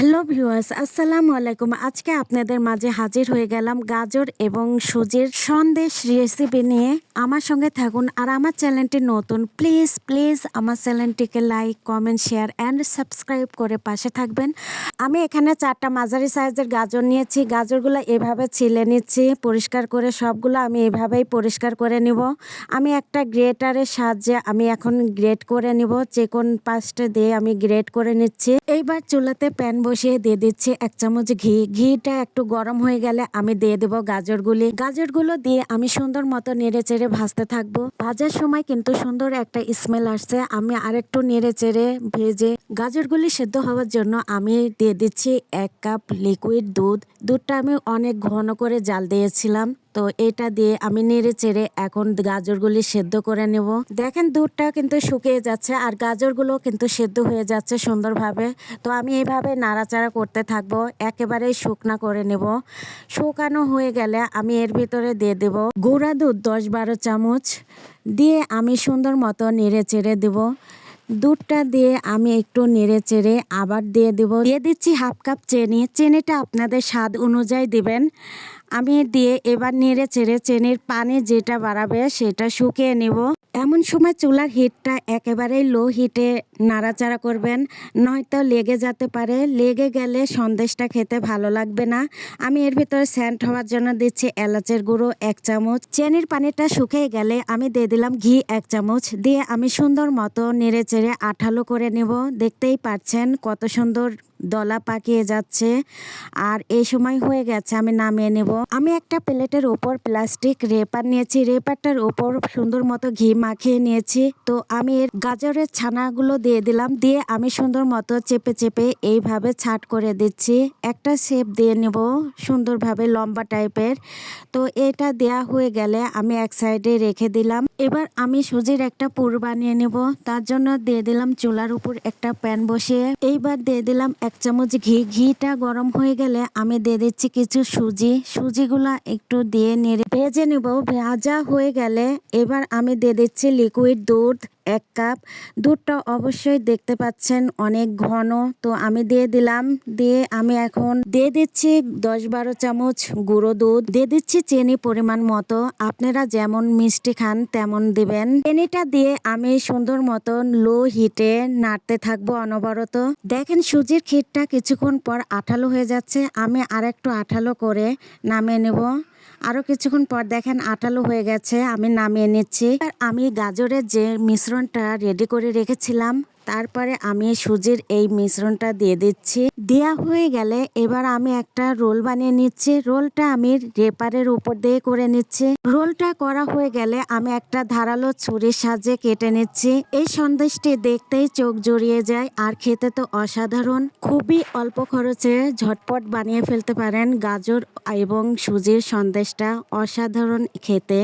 Hello viewers, আসসালামু আলাইকুম। আজকে আপনাদের মাঝে হাজির হয়ে গেলাম গাজর এবং সুজির সন্দেশ রেসিপি নিয়ে। আমার সঙ্গে থাকুন আর আমার চ্যানেলটি নতুন, প্লিজ প্লিজ আমার চ্যানেলটিকে like, comment, share and subscribe করে পাশে থাকবেন। আমি এখানে 4টা মাঝারি সাইজের গাজর নিয়েছি। গাজরগুলো এভাবে ছিলে নিচ্ছি পরিষ্কার করে, সবগুলো আমি এভাবেই পরিষ্কার করে নিব। আমি একটা গ্রেটারের সাহায্যে আমি এখন গ্রেট করে নিব। চিকন পাস্টে দিয়ে আমি গ্রেট করে নিচ্ছি। এইবার চুলাতে প্যান বসিয়ে দিয়ে দিচ্ছি 1 চামচ ঘি। ঘিটা একটু গরম হয়ে গেলে আমি দিয়ে দেব গাজরগুলো দিয়ে আমি সুন্দর মতো নেড়ে চেড়ে ভাজতে থাকবো। ভাজার সময় কিন্তু সুন্দর একটা স্মেল আসছে। আমি আরেকটু নেড়ে চেড়ে ভেজে গাজরগুলি সেদ্ধ হওয়ার জন্য আমি দিয়ে দিচ্ছি 1 কাপ লিকুইড দুধটা আমি অনেক ঘন করে জাল দিয়েছিলাম। তো এটা দিয়ে আমি নেড়ে চেড়ে এখন গাজরগুলি সেদ্ধ করে নেব। দেখেন দুধটা কিন্তু শুকিয়ে যাচ্ছে আর গাজরগুলো কিন্তু সেদ্ধ হয়ে যাচ্ছে সুন্দরভাবে। তো আমি এইভাবে নাড়াচাড়া করতে থাকবো, একেবারেই শুকনা করে নেব। শুকানো হয়ে গেলে আমি এর ভিতরে দিয়ে দেব গুঁড়া দুধ 10-12 চামচ দিয়ে আমি সুন্দর মতো নেড়ে চেড়ে দেব। দুধটা দিয়ে আমি একটু নেড়ে চেড়ে আবার দিয়ে দিচ্ছি 1/2 কাপ চিনিটা আপনাদের স্বাদ অনুযায়ী দিবেন। আমি দিয়ে এবার নেড়ে চেড়ে চিনির পানি যেটা বাড়াবে সেটা শুকিয়ে নেব। এমন সময় চুলার হিটটা একেবারেই লো হিটে নাড়াচাড়া করবেন, নয়তো লেগে যেতে পারে। লেগে গেলে সন্দেশটা খেতে ভালো লাগবে না। আমি এর ভিতরে সেন্ট হওয়ার জন্য দিচ্ছি এলাচের গুঁড়ো 1 চামচ। চিনির পানিটা শুকিয়ে গেলে আমি দিয়ে দিলাম ঘি 1 চামচ দিয়ে আমি সুন্দর মতো নেড়ে চেড়ে আঠালো করে নেব। দেখতেই পাচ্ছেন কত সুন্দর দলা পাকিয়ে যাচ্ছে। আর এই সময় হয়ে গেছে, আমি নামিয়ে নেব। আমি একটা প্লেটের উপর প্লাস্টিক রেপার নিয়েছি, রেপারটার উপর সুন্দর মতো ঘি মাখিয়ে নিয়েছি। তো আমি এর গাজরের ছানাগুলো দিয়ে দিলাম, দিয়ে আমি সুন্দর মতো চেপে চেপে এইভাবে ছাট করে দিচ্ছি। একটা শেপ দিয়ে নেব সুন্দরভাবে লম্বা টাইপের। তো এটা দেয়া হয়ে গেলে আমি এক সাইডে রেখে দিলাম। এবার আমি সুজির একটা পুর বানিয়ে নেব। তার জন্য দিয়ে দিলাম চুলার উপর একটা প্যান বসিয়ে। এইবার দিয়ে দিলাম 1 চামচ ঘিটা গরম হয়ে গেলে আমি দিয়ে দিচ্ছি কিছু সুজিগুলা একটু দিয়ে নেড়ে ভেজে নেব। ভাজা হয়ে গেলে এবার আমি দিয়ে দিচ্ছি লিকুইড দুধ 1 কাপ। দুধটা অবশ্যই দেখতে পাচ্ছেন অনেক ঘন। তো আমি দিয়ে দিলাম, দিয়ে আমি এখন দিয়ে দিচ্ছি 10-12 চামচ গুঁড়ো দুধ, দিয়ে দিচ্ছি চিনি পরিমাণ মতো। আপনারা যেমন মিষ্টি খান তেমন দিবেন। চিনিটা দিয়ে আমি সুন্দর মতন লো হিটে নাড়তে থাকবো অনবরত। দেখেন সুজির ক্ষীরটা কিছুক্ষণ পর আঠালো হয়ে যাচ্ছে। আমি আরেকটু আঠালো করে নামিয়ে নেব। আরও কিছুক্ষণ পর দেখেন আঠালো হয়ে গেছে, আমি নামিয়ে নিচ্ছি। আর আমি গাজরের যে মিশ্রণটা রেডি করে রেখেছিলাম, তারপরে আমি সুজির এই মিশ্রণটা দিয়ে দিচ্ছি। দেয়া হয়ে গেলে এবার আমি একটা রোল বানিয়ে নিচ্ছি। রোলটা আমি রেপারের উপর দিয়ে করে নিচ্ছি। রোলটা করা হয়ে গেলে আমি একটা ধারালো ছুরির সাহায্যে কেটে নিচ্ছি। এই সন্দেশটি দেখতেই চোখ জুড়িয়ে যায় আর খেতে তো অসাধারণ। খুবই অল্প খরচে ঝটপট বানিয়ে ফেলতে পারেন গাজর এবং সুজির সন্দেশটা, অসাধারণ খেতে।